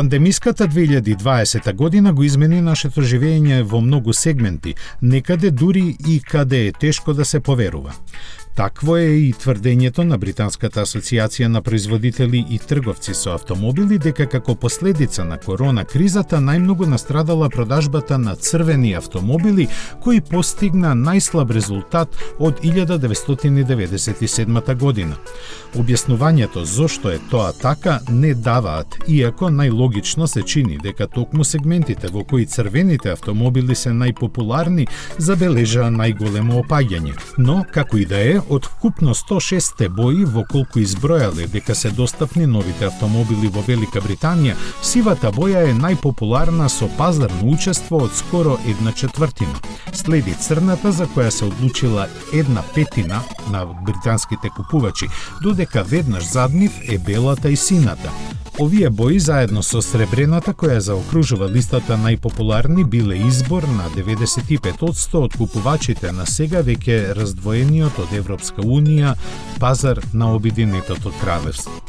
Пандемиската 2020 година го измени нашето живење во многу сегменти, некаде дури и каде е тешко да се поверува. Такво е и тврдењето на Британската асоциација на производители и трговци со автомобили дека како последица на корона кризата најмногу настрадала продажбата на црвени автомобили кои постигна најслаб резултат од 1997 година. Објаснувањето зошто е тоа така не даваат, иако најлогично се чини дека токму сегментите во кои црвените автомобили се најпопуларни забележаа најголемо опаѓање. Но, како и да е, од вкупно 106 бои во колку избројале дека се достапни новите автомобили во Велика Британија, сивата боја е најпопуларна со пазарно учество од скоро 1/4. Следи црната за која се одлучила 1/5 на британските купувачи, додека веднаш зад нив е белата и сината. Овие бои заедно со сребрената која заокружува листата најпопуларни биле избор на 95% од купувачите на сега веќе раздвоениот од Европска Унија пазар на Обединетото кралевство.